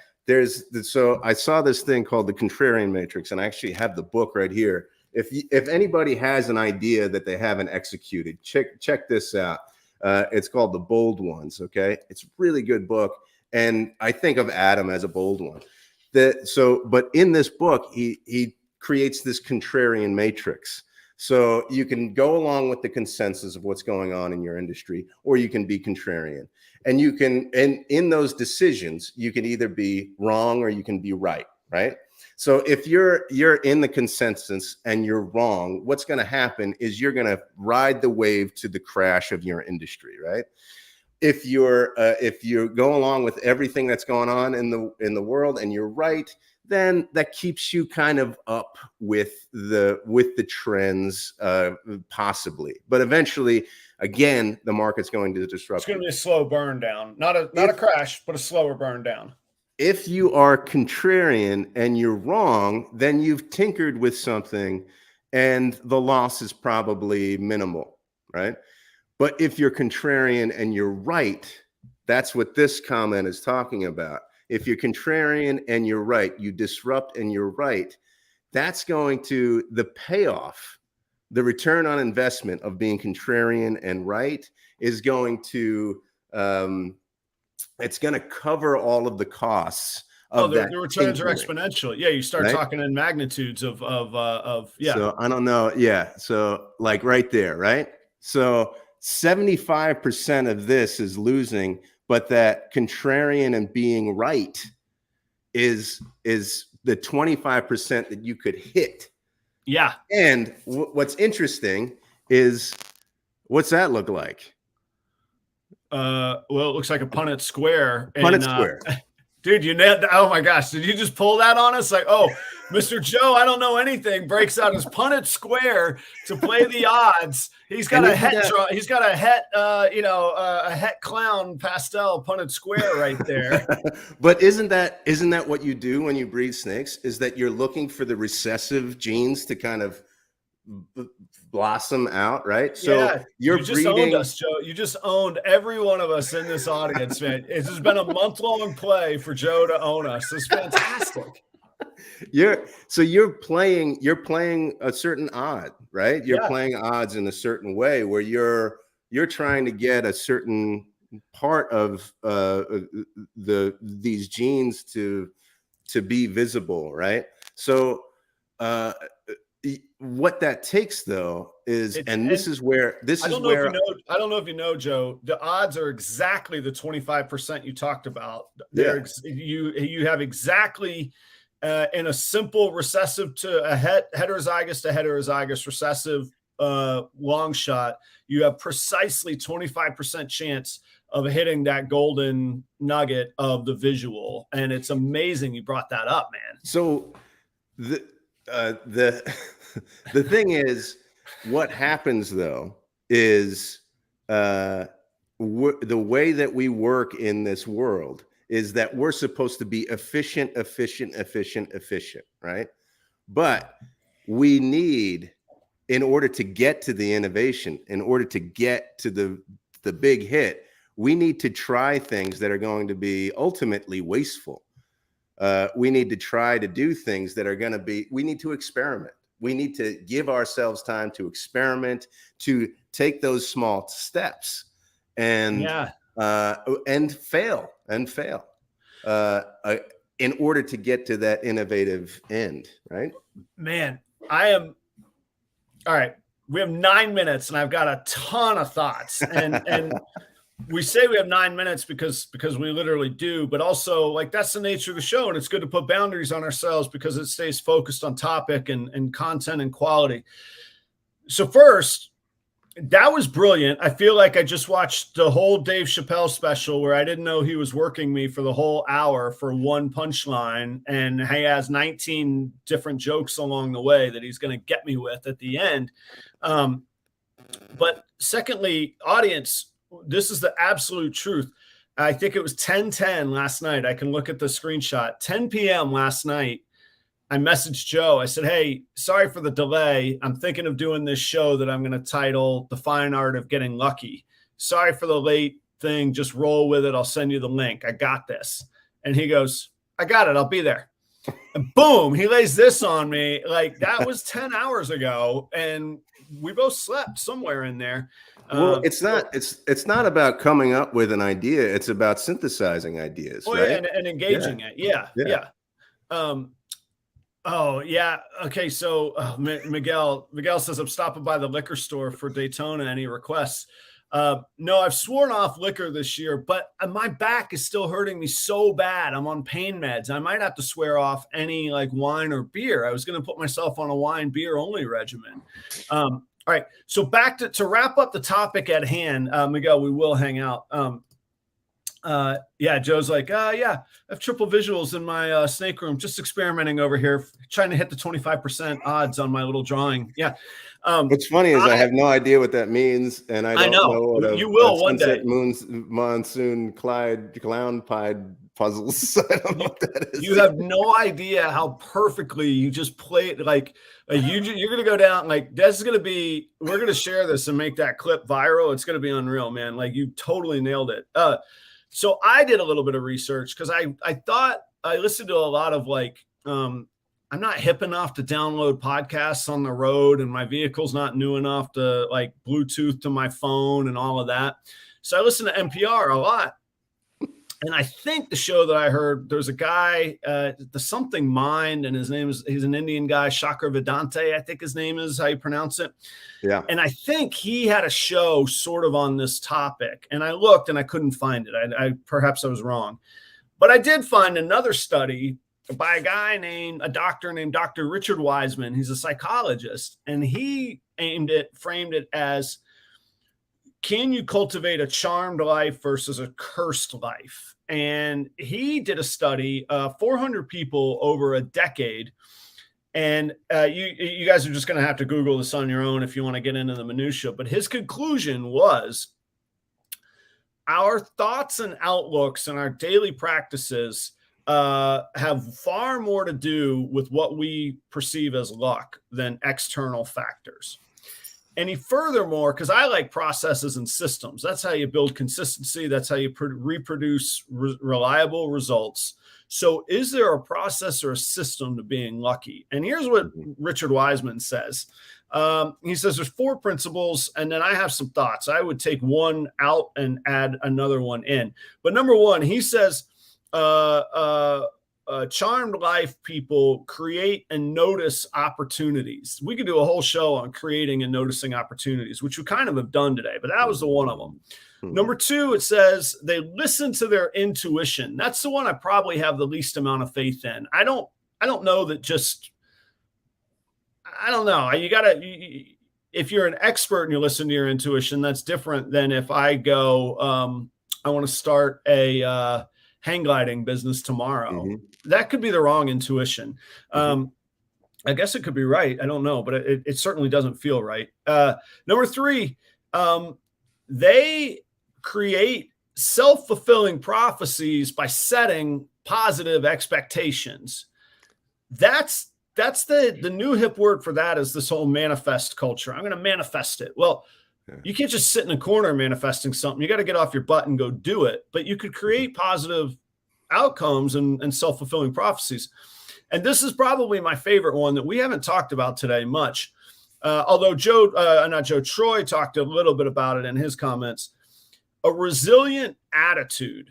So I saw this thing called the contrarian matrix, and I actually have the book right here. If anybody has an idea that they haven't executed, check this out. It's called The Bold Ones. Okay, it's a really good book, and I think of Adam as a bold one. But in this book, he creates this contrarian matrix. So you can go along with the consensus of what's going on in your industry, or you can be contrarian. And in those decisions, you can either be wrong or you can be right. Right. So if you're in the consensus and you're wrong, what's going to happen is you're going to ride the wave to the crash of your industry, right? If you go along with everything that's going on in the world and you're right, then that keeps you kind of up with the trends, possibly. But eventually, again, the market's going to disrupt. It's going to be a slow burn down, not a crash, but a slower burn down. If you are contrarian and you're wrong, then you've tinkered with something and the loss is probably minimal, right? But if you're contrarian and you're right, that's what this comment is talking about. If you're contrarian and you're right, you disrupt and you're right, that's going to, the payoff, the return on investment of being contrarian and right is going to, it's going to cover all of the costs of that. The returns are exponential. Yeah, you start talking in magnitudes of yeah. So I don't know. Yeah. So like right there, right? So 75% of this is losing, but that contrarian and being right is the 25% that you could hit. Yeah. And what's interesting is, what's that look like? Well, it looks like a Punnett square. Punnett square. Dude, you nailed that. Oh my gosh. Did you just pull that on us? Like, oh, Mr. Joe, I don't know anything, breaks out his Punnett square to play the odds. He's got a het draw. He's got a het, a het clown pastel Punnett square right there. But isn't that what you do when you breed snakes? Is that you're looking for the recessive genes to kind of blossom out, right? So yeah, you just owned us, Joe. You just owned every one of us in this audience, man. It has been a month-long play for Joe to own us. It's fantastic. you're playing a certain odd, right? You're Yeah. playing odds in a certain way where you're trying to get a certain part of these genes to be visible, right? So what that takes though is, and this is where I don't know if you know. I don't know if you know, Joe. The odds are exactly the 25% you talked about. Yeah. You have exactly in a simple recessive to a heterozygous recessive long shot. You have precisely 25% chance of hitting that golden nugget of the visual, and it's amazing you brought that up, man. So the the thing is, what happens though is the way that we work in this world is that we're supposed to be efficient, right? But we need, in order to get to the innovation, in order to get to the big hit, we need to try things that are going to be ultimately wasteful. We need to try to do things that are going to be, we need to experiment. We need to give ourselves time to experiment, to take those small steps and fail in order to get to that innovative end, right? Man, all right. We have 9 minutes and I've got a ton of thoughts, and we say we have 9 minutes because we literally do, but also like that's the nature of the show. And it's good to put boundaries on ourselves because it stays focused on topic and content and quality. So first, that was brilliant. I feel like I just watched the whole Dave Chappelle special where I didn't know he was working me for the whole hour for one punchline. And he has 19 different jokes along the way that he's going to get me with at the end. But secondly, audience, this is the absolute truth. I think it was 10:10 last night. I can look at the screenshot. 10 p.m. last night, I messaged Joe. I said, hey, sorry for the delay. I'm thinking of doing this show that I'm going to title The Fine Art of Getting Lucky. Sorry for the late thing. Just roll with it. I'll send you the link. I got this. And he goes, I got it. I'll be there. And boom, he lays this on me. Like that was 10 hours ago. And we both slept somewhere in there. Well, it's not about coming up with an idea. It's about synthesizing ideas, right? Yeah, and engaging it. Yeah. Oh yeah. Okay. So Miguel says I'm stopping by the liquor store for Daytona. Any requests? No, I've sworn off liquor this year, but my back is still hurting me so bad. I'm on pain meds. I might have to swear off any like wine or beer. I was going to put myself on a wine beer only regimen. All right. So back to wrap up the topic at hand, Miguel, we will hang out. Yeah, Joe's like, yeah, I have triple visuals in my snake room, just experimenting over here, trying to hit the 25% odds on my little drawing. Yeah. What's funny is I have no idea what that means, and I don't know what you will one day. Monsoon Clyde clown pied puzzles. I don't know what that is. You have no idea how perfectly you just play it. Like you're gonna go down. Like this is gonna be. We're gonna share this and make that clip viral. It's gonna be unreal, man. Like you totally nailed it. So I did a little bit of research because I thought I listened to a lot of like, I'm not hip enough to download podcasts on the road and my vehicle's not new enough to like Bluetooth to my phone and all of that. So I listen to NPR a lot. And I think the show that I heard, there's a guy, the Something Mind, and he's an Indian guy, Shakar Vedante, I think his name is how you pronounce it. Yeah. And I think he had a show sort of on this topic. And I looked and I couldn't find it. Perhaps I was wrong. But I did find another study by a doctor named Dr. Richard Wiseman. He's a psychologist. And he framed it as, can you cultivate a charmed life versus a cursed life? And he did a study, 400 people over a decade. And you guys are just going to have to Google this on your own if you want to get into the minutia. But his conclusion was our thoughts and outlooks and our daily practices have far more to do with what we perceive as luck than external factors. And he furthermore, because I like processes and systems, that's how you build consistency. That's how you reproduce reliable results. So is there a process or a system to being lucky? And here's what Richard Wiseman says. He says there's 4 principles, and then I have some thoughts. I would take one out and add another one in. But number 1, he says, charmed life people create and notice opportunities. We could do a whole show on creating and noticing opportunities, which we kind of have done today, but that was the one of them. Number 2, it says they listen to their intuition. That's the one I probably have the least amount of faith in. I don't know that just, I don't know. You gotta, if you're an expert and you listen to your intuition, that's different than if I go, I want to start a hang gliding business tomorrow. That could be the wrong intuition. I guess it could be right. I don't know, but it certainly doesn't feel right. Number 3, they create self-fulfilling prophecies by setting positive expectations. That's the new hip word for that, is this whole manifest culture. I'm going to manifest it. Well, you can't just sit in a corner manifesting something. You got to get off your butt and go do it. But you could create positive outcomes and self-fulfilling prophecies. And this is probably my favorite one that we haven't talked about today much. Although Troy talked a little bit about it in his comments. A resilient attitude.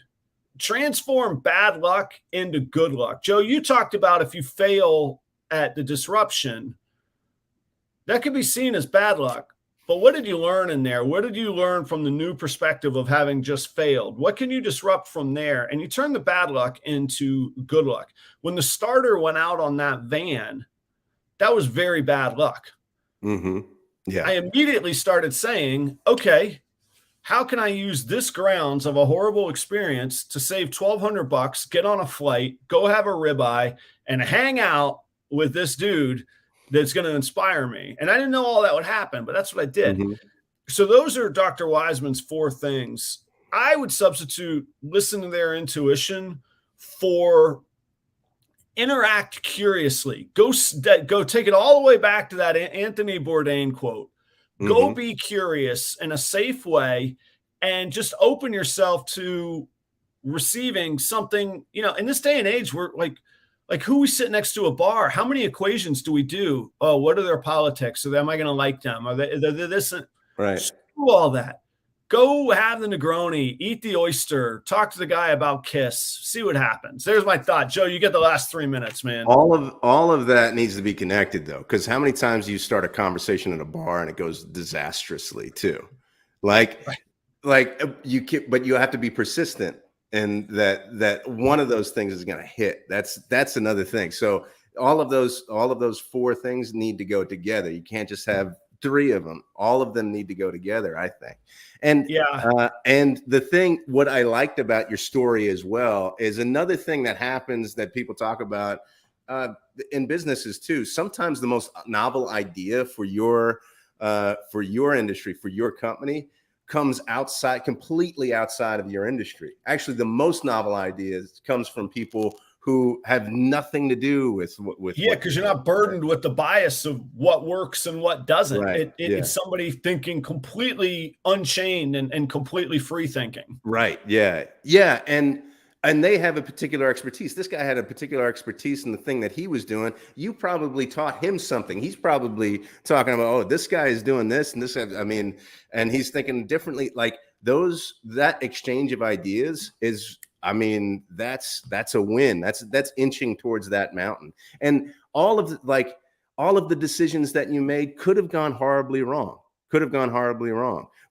Transform bad luck into good luck. Joe, you talked about if you fail at the disruption, that could be seen as bad luck. But what did you learn in there? What did you learn from the new perspective of having just failed? What can you disrupt from there? And you turn the bad luck into good luck. When the starter went out on that van, that was very bad luck. Yeah. I immediately started saying, okay, how can I use this grounds of a horrible experience to save $1,200, get on a flight, go have a ribeye, and hang out with this dude that's going to inspire me? And I didn't know all that would happen, but that's what I did. So those are Dr. Wiseman's 4 things. I would substitute listen to their intuition for interact curiously. Go take it all the way back to that Anthony Bourdain quote. Go be curious in a safe way and just open yourself to receiving something. You know, in this day and age, we're like who we sit next to a bar. How many equations do we do? Oh, what are their politics? Am I going to like them? Are they this? Right. Screw all that. Go have the Negroni, eat the oyster, talk to the guy about Kiss, see what happens. There's my thought. Joe, you get the last 3 minutes, man. All of that needs to be connected, though, because how many times do you start a conversation at a bar and it goes disastrously too? Like you can, but you have to be persistent, and that one of those things is going to hit. That's another thing. So all of those 4 things need to go together. You can't just have 3 of them. All of them need to go together, I think. And and the thing, what I liked about your story as well, is another thing that happens that people talk about in businesses too. Sometimes the most novel idea for your industry, for your company, comes completely outside of your industry. Actually, the most novel ideas comes from people who have nothing to do with because you're not burdened with the bias of what works and what doesn't. Right. It's somebody thinking completely unchained and completely free thinking. Right. Yeah. And they have a particular expertise. This guy had a particular expertise in the thing that he was doing. You probably taught him something. He's probably talking about, oh, this guy is doing this and this. I mean, and he's thinking differently. Like that exchange of ideas is, I mean, that's a win. That's inching towards that mountain. And all of the decisions that you made could have gone horribly wrong.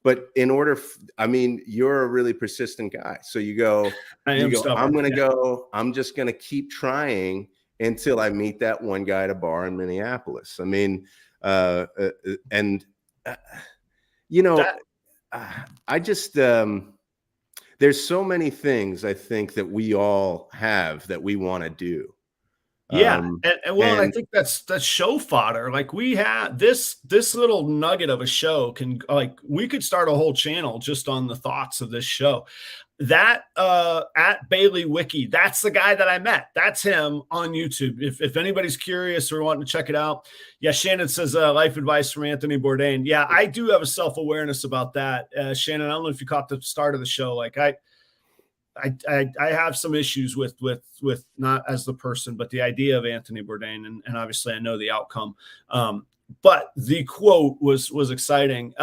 But in order, I mean, you're a really persistent guy. So you go, I'm just going to keep trying until I meet that one guy at a bar in Minneapolis. I mean, I just, there's so many things I think that we all have that we want to do. And I think that's show fodder. Like, we have this little nugget of a show we could start a whole channel just on the thoughts of this show. That at Bailey Wiki, that's the guy that I met. That's him on YouTube. If anybody's curious or wanting to check it out. Yeah, Shannon says life advice from Anthony Bourdain. Yeah, I do have a self-awareness about that. Shannon, I don't know if you caught the start of the show. Like, I have some issues with not as the person, but the idea of Anthony Bourdain, and obviously I know the outcome. But the quote was exciting.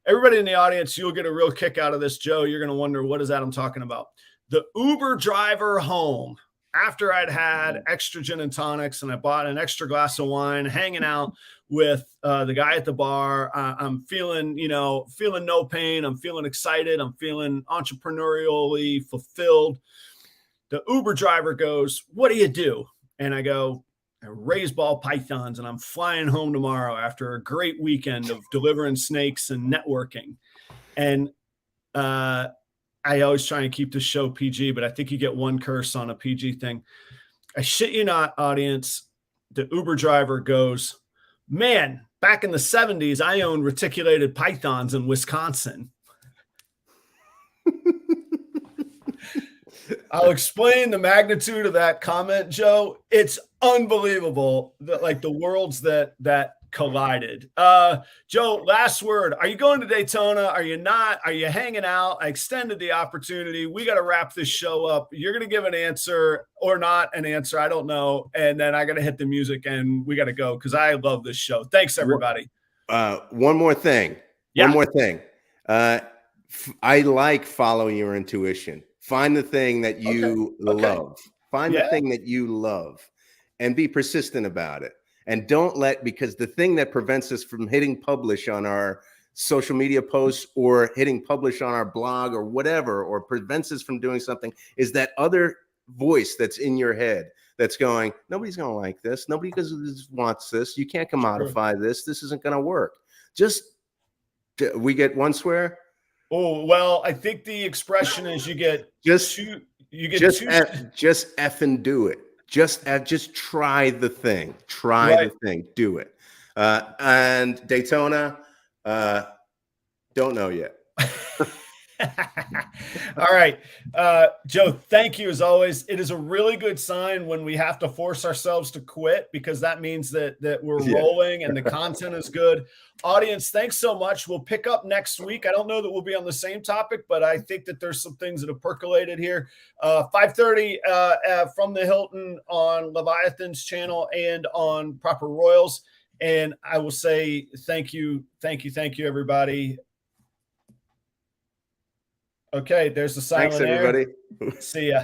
Everybody in the audience, you'll get a real kick out of this, Joe. You're going to wonder, what is Adam talking about? The Uber driver home, after I'd had extra gin and tonics and I bought an extra glass of wine, hanging out with the guy at the bar. I'm feeling no pain. I'm feeling excited. I'm feeling entrepreneurially fulfilled. The Uber driver goes, "What do you do?" And I go, "I raise ball pythons, and I'm flying home tomorrow after a great weekend of delivering snakes and networking." And I always try and keep the show PG, but I think you get one curse on a PG thing. I shit you not, audience. The Uber driver goes, "Man, back in the 70s, I owned reticulated pythons in Wisconsin." I'll explain the magnitude of that comment, Joe. It's unbelievable that like the worlds that collided. Joe, last word. Are you going to Daytona? Are you not? Are you hanging out? I extended the opportunity. We got to wrap this show up. You're going to give an answer or not an answer. I don't know. And then I got to hit the music and we got to go because I love this show. Thanks, everybody. One more thing. Yeah. One more thing. I like following your intuition. Find the thing that you love. Find the thing that you love and be persistent about it. And don't because the thing that prevents us from hitting publish on our social media posts or hitting publish on our blog or whatever, or prevents us from doing something, is that other voice that's in your head that's going, nobody's going to like this. Nobody wants this. You can't commodify this. This isn't going to work. We get one swear. Oh, well, I think the expression is just effing do it. Just try the thing. The thing. Do it. And Daytona, don't know yet. All right. Joe, thank you as always. It is a really good sign when we have to force ourselves to quit, because that means that we're rolling and the content is good. Audience, thanks so much. We'll pick up next week. I don't know that we'll be on the same topic, but I think that there's some things that have percolated here. 5:30 from the Hilton on Leviathan's channel and on Proper Royals. And I will say thank you, everybody. Okay, there's the silent Thanks, everybody. Air. See ya.